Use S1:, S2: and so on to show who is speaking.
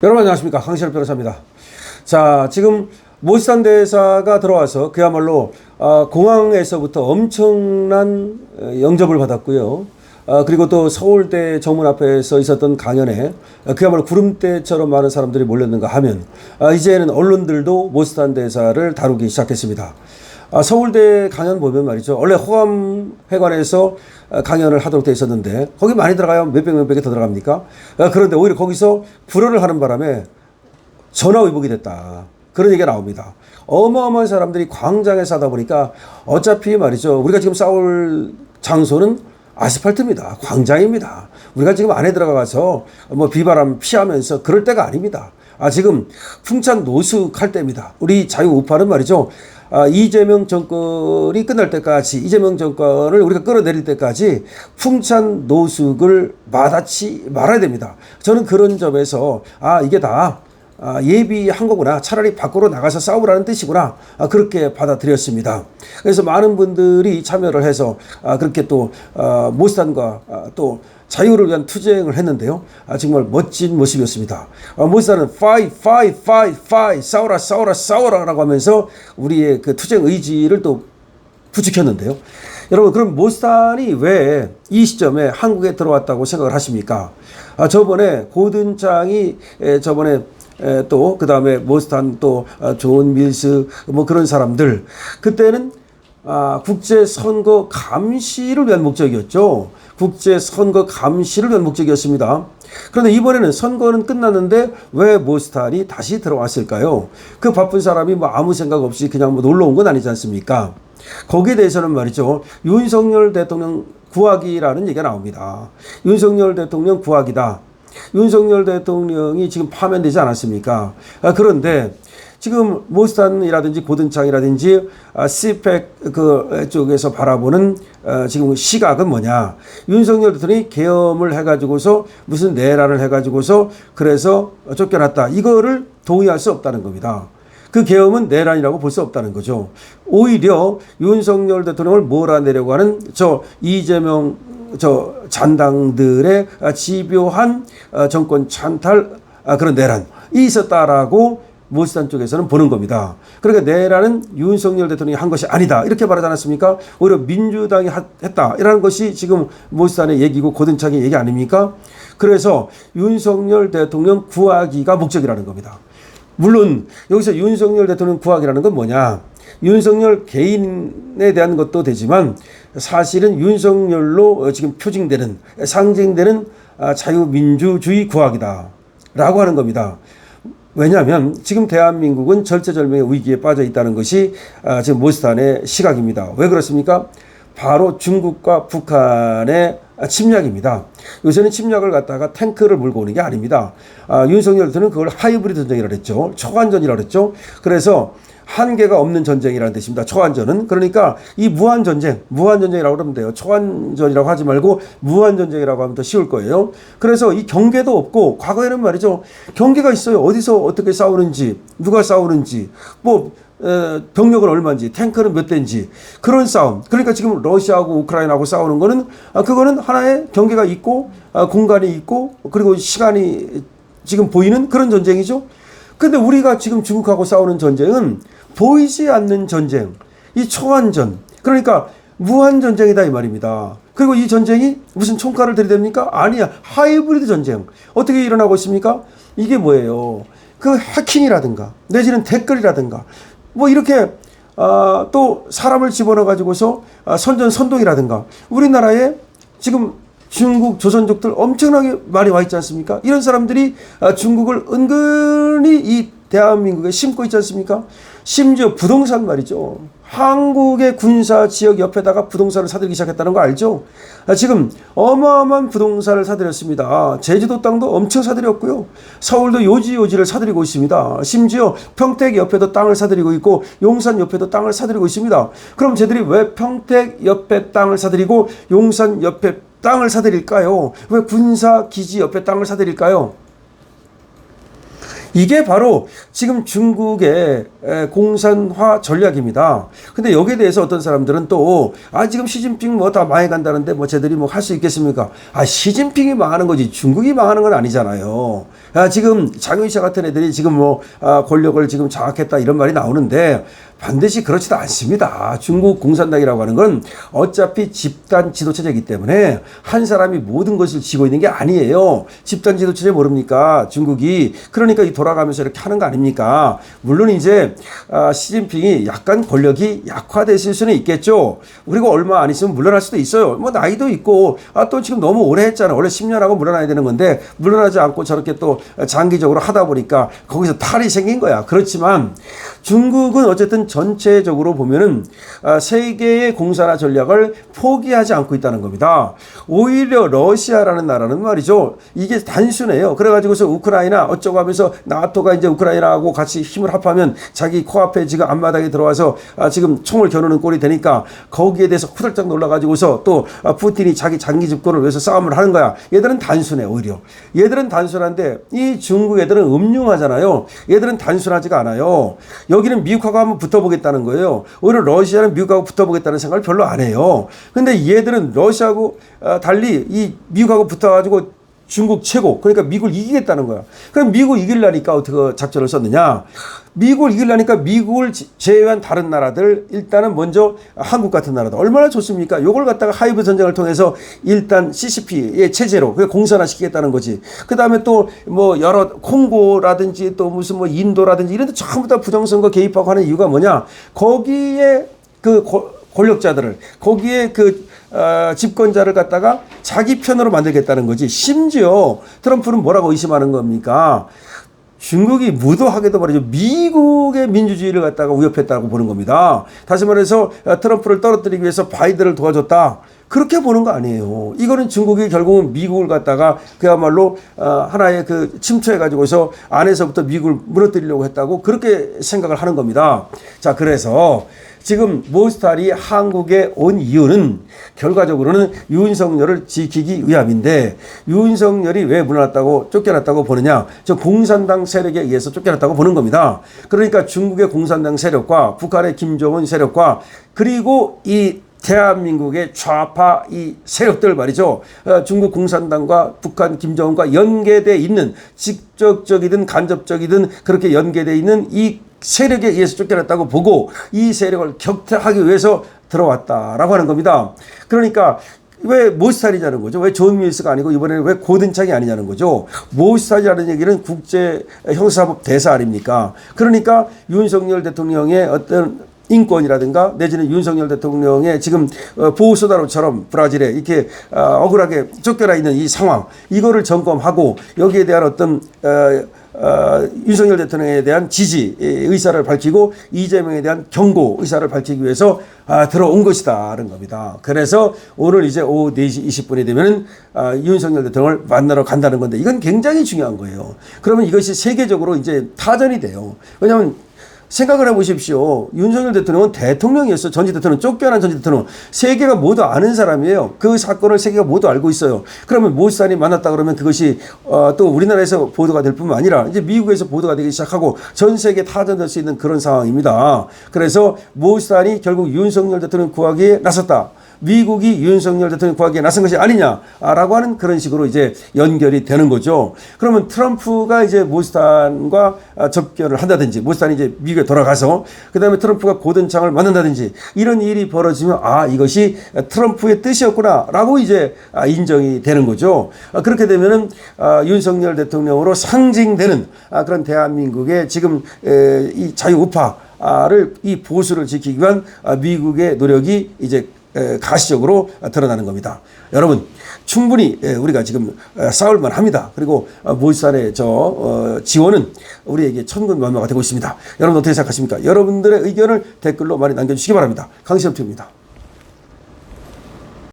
S1: 여러분 안녕하십니까, 강시열 변호사입니다. 자, 지금 모시산 대사가 들어와서 그야말로 공항에서부터 엄청난 영접을 받았고요. 그리고 또 서울대 정문 앞에서 있었던 강연에 그야말로 구름대처럼 많은 사람들이 몰렸는가 하면 이제는 언론들도 모시산 대사를 다루기 시작했습니다. 서울대 강연 보면 말이죠, 원래 호감회관에서 강연을 하도록 되어 있었는데 거기 많이 들어가요. 몇백이 더 들어갑니까? 그런데 오히려 거기서 불어를 하는 바람에 전화위복이 됐다, 그런 얘기가 나옵니다. 어마어마한 사람들이 광장에서 하다 보니까 어차피 말이죠, 우리가 지금 싸울 장소는 아스팔트입니다. 광장입니다. 우리가 지금 안에 들어가서 뭐 비바람 피하면서 그럴 때가 아닙니다. 지금 풍찬 노숙할 때입니다. 우리 자유우파는 말이죠, 이재명 정권이 끝날 때까지, 이재명 정권을 우리가 끌어내릴 때까지 풍찬 노숙을 마다치 말아야 됩니다. 저는 그런 점에서 이게 다 예비한 거구나, 차라리 밖으로 나가서 싸우라는 뜻이구나, 그렇게 받아들였습니다. 그래서 많은 분들이 참여를 해서 그렇게 또 모시산과 또 자유를 위한 투쟁을 했는데요. 정말 멋진 모습이었습니다. 모시산은 fight, 싸워라 라고 하면서 우리의 그 투쟁 의지를 또 부추겼는데요. 여러분, 그럼 모시산이 왜 이 시점에 한국에 들어왔다고 생각을 하십니까? 저번에 고든장이 저번에 또 그 다음에 모시산 또 존 밀스 뭐 그런 사람들, 그때는 국제선거 감시를 위한 목적이었죠. 국제선거 감시를 위한 목적이었습니다. 그런데 이번에는 선거는 끝났는데 왜 모시산이 다시 들어왔을까요? 그 바쁜 사람이 뭐 아무 생각 없이 그냥 뭐 놀러 온 건 아니지 않습니까? 거기에 대해서는 말이죠, 윤석열 대통령 구하기라는 얘기가 나옵니다. 윤석열 대통령 구하기다. 윤석열 대통령이 지금 파면되지 않았습니까? 그런데 지금 모시산이라든지 고든창이라든지 시팩 쪽에서 바라보는 지금 시각은 뭐냐? 윤석열 대통령이 계엄을 해가지고서 무슨 내란을 해가지고서 그래서 쫓겨났다, 이거를 동의할 수 없다는 겁니다. 그 계엄은 내란이라고 볼 수 없다는 거죠. 오히려 윤석열 대통령을 몰아내려고 하는 이재명 잔당들의 집요한 정권 찬탈 그런 내란이 있었다라고 모시산 쪽에서는 보는 겁니다. 그러니까 내란은 윤석열 대통령이 한 것이 아니다, 이렇게 말하지 않았습니까? 오히려 민주당이 했다, 이라는 것이 지금 모시산의 얘기고 고든창의 얘기 아닙니까? 그래서 윤석열 대통령 구하기가 목적이라는 겁니다. 물론 여기서 윤석열 대통령 구하기라는 건 뭐냐? 윤석열 개인에 대한 것도 되지만 사실은 윤석열로 지금 표징되는, 상징되는 자유민주주의 구하기다 라고 하는 겁니다. 왜냐하면 지금 대한민국은 절체절명의 위기에 빠져 있다는 것이 지금 모시산의 시각입니다. 왜 그렇습니까? 바로 중국과 북한의 침략입니다. 요새는 침략을 갖다가 탱크를 몰고 오는 게 아닙니다. 윤석열 대통령은 그걸 하이브리드 전쟁이라고 했죠. 초안전이라고 했죠. 그래서 한계가 없는 전쟁이라는 뜻입니다. 초안전은. 그러니까 이 무한전쟁이라고 그러면 돼요. 초안전이라고 하지 말고 무한전쟁이라고 하면 더 쉬울 거예요. 그래서 이 경계도 없고, 과거에는 말이죠, 경계가 있어요. 어디서 어떻게 싸우는지, 누가 싸우는지, 뭐 병력은 얼마인지, 탱크는 몇 대인지, 그런 싸움. 그러니까 지금 러시아하고 우크라이나하고 싸우는 거는 그거는 하나의 경계가 있고 공간이 있고 그리고 시간이 지금 보이는 그런 전쟁이죠. 근데 우리가 지금 중국하고 싸우는 전쟁은 보이지 않는 전쟁, 이 초안전, 그러니까 무한전쟁이다 이 말입니다. 그리고 이 전쟁이 무슨 총칼을 들이댑니까? 아니야. 하이브리드 전쟁. 어떻게 일어나고 있습니까? 이게 뭐예요? 그 해킹이라든가 내지는 댓글이라든가 뭐 이렇게 또 사람을 집어넣어 가지고서 선전선동이라든가, 우리나라에 지금 중국 조선족들 엄청나게 많이 와 있지 않습니까? 이런 사람들이 중국을 은근히 이 대한민국에 심고 있지 않습니까? 심지어 부동산 말이죠. 한국의 군사 지역 옆에다가 부동산을 사들이기 시작했다는 거 알죠? 지금 어마어마한 부동산을 사들였습니다. 제주도 땅도 엄청 사들였고요. 서울도 요지를 사들이고 있습니다. 심지어 평택 옆에도 땅을 사들이고 있고 용산 옆에도 땅을 사들이고 있습니다. 그럼 쟤들이 왜 평택 옆에 땅을 사들이고 용산 옆에 땅을 사들일까요? 왜 군사 기지 옆에 땅을 사들일까요? 이게 바로 지금 중국의 공산화 전략입니다. 근데 여기에 대해서 어떤 사람들은 또, 지금 시진핑 뭐 다 망해간다는데 뭐 쟤들이 뭐 할 수 있겠습니까? 시진핑이 망하는 거지 중국이 망하는 건 아니잖아요. 지금 장윤씨 같은 애들이 지금 뭐 권력을 지금 장악했다 이런 말이 나오는데 반드시 그렇지도 않습니다. 중국 공산당이라고 하는 건 어차피 집단 지도체제이기 때문에 한 사람이 모든 것을 쥐고 있는 게 아니에요. 집단 지도체제 모릅니까? 중국이. 그러니까 이 돌아가면서 이렇게 하는 거 아닙니까? 물론 이제 시진핑이 약간 권력이 약화됐을 수는 있겠죠. 그리고 얼마 안 있으면 물러날 수도 있어요. 뭐 나이도 있고 또 지금 너무 오래 했잖아. 원래 10년하고 물러나야 되는 건데 물러나지 않고 저렇게 또 장기적으로 하다 보니까 거기서 탈이 생긴 거야. 그렇지만 중국은 어쨌든 전체적으로 보면은 세계의 공산화 전략을 포기하지 않고 있다는 겁니다. 오히려 러시아라는 나라는 말이죠. 이게 단순해요. 그래가지고서 우크라이나 어쩌고 하면서 나토가 이제 우크라이나하고 같이 힘을 합하면 자기 코앞에 지금 앞마당에 들어와서 지금 총을 겨누는 꼴이 되니까 거기에 대해서 후들짝 놀라가지고서 또 푸틴이 자기 장기 집권을 위해서 싸움을 하는 거야. 얘들은 단순해 오히려. 얘들은 단순한데 이 중국 애들은 음흉하잖아요. 얘들은 단순하지가 않아요. 여기는 미국하고 한번 붙어보겠다는 거예요. 오히려 러시아는 미국하고 붙어보겠다는 생각을 별로 안 해요. 근데 얘들은 러시아하고 달리 이 미국하고 붙어가지고 중국 최고, 그러니까 미국을 이기겠다는 거야. 그럼 미국 이기려니까 어떻게 작전을 썼느냐? 미국을 이기려니까 미국을 제외한 다른 나라들, 일단은 먼저 한국 같은 나라도 얼마나 좋습니까? 요걸 갖다가 하이브 전쟁을 통해서 일단 CCP의 체제로 공산화 시키겠다는 거지. 그 다음에 또 뭐 여러 콩고라든지 또 무슨 뭐 인도라든지 이런 데 전부 다 부정선거 개입하고 하는 이유가 뭐냐? 거기에 그 권력자들을, 거기에 집권자를 갖다가 자기 편으로 만들겠다는 거지. 심지어 트럼프는 뭐라고 의심하는 겁니까? 중국이 무도하게도 말이죠. 미국의 민주주의를 갖다가 위협했다고 보는 겁니다. 다시 말해서 트럼프를 떨어뜨리기 위해서 바이든을 도와줬다. 그렇게 보는 거 아니에요. 이거는 중국이 결국은 미국을 갖다가 그야말로 하나의 침투해가지고서 안에서부터 미국을 무너뜨리려고 했다고 그렇게 생각을 하는 겁니다. 자, 그래서 지금 모스탈이 한국에 온 이유는 결과적으로는 윤석열을 지키기 위함인데 윤석열이 왜 물러났다고 쫓겨났다고 보느냐? 저 공산당 세력에 의해서 쫓겨났다고 보는 겁니다. 그러니까 중국의 공산당 세력과 북한의 김정은 세력과 그리고 이 대한민국의 좌파 이 세력들 말이죠. 중국 공산당과 북한 김정은과 연계되어 있는 직접적이든 간접적이든 그렇게 연계되어 있는 이 세력에 의해서 쫓겨났다고 보고 이 세력을 격퇴하기 위해서 들어왔다라고 하는 겁니다. 그러니까 왜 모스탈이냐는 거죠. 왜 존 밀스가 아니고 이번에는 왜 고든창이 아니냐는 거죠. 모스탈이라는 얘기는 국제 형사법 대사 아닙니까? 그러니까 윤석열 대통령의 어떤 인권이라든가 내지는 윤석열 대통령의 지금 보호소다로처럼 브라질에 이렇게 억울하게 쫓겨나 있는 이 상황, 이거를 점검하고 여기에 대한 어떤 윤석열 대통령에 대한 지지 의사를 밝히고 이재명에 대한 경고 의사를 밝히기 위해서 들어온 것이다라는 겁니다. 그래서 오늘 이제 오후 4시 20분이 되면 윤석열 대통령을 만나러 간다는 건데 이건 굉장히 중요한 거예요. 그러면 이것이 세계적으로 이제 타전이 돼요. 왜냐하면 생각을 해보십시오. 윤석열 대통령은 대통령이었어. 전직 대통령, 쫓겨난 전직 대통령. 세계가 모두 아는 사람이에요. 그 사건을 세계가 모두 알고 있어요. 그러면 모스탄이 만났다 그러면 그것이 또 우리나라에서 보도가 될 뿐만 아니라 이제 미국에서 보도가 되기 시작하고 전 세계에 타전될 수 있는 그런 상황입니다. 그래서 모스탄이 결국 윤석열 대통령 구하기에 나섰다. 미국이 윤석열 대통령 구하기에 나선 것이 아니냐라고 하는 그런 식으로 이제 연결이 되는 거죠. 그러면 트럼프가 이제 모스탄과 접견을 한다든지 모스탄이 이제 미국에 돌아가서 그 다음에 트럼프가 고든창을 만난다든지 이런 일이 벌어지면 이것이 트럼프의 뜻이었구나라고 이제 인정이 되는 거죠. 그렇게 되면은 윤석열 대통령으로 상징되는 그런 대한민국의 지금 이 자유우파를 이 보수를 지키기 위한 미국의 노력이 이제 가시적으로 드러나는 겁니다. 여러분 충분히 우리가 지금 싸울만 합니다. 그리고 모스탄의 지원은 우리에게 천군만마가 되고 있습니다. 여러분 어떻게 생각하십니까? 여러분들의 의견을 댓글로 많이 남겨주시기 바랍니다. 강시험투입니다.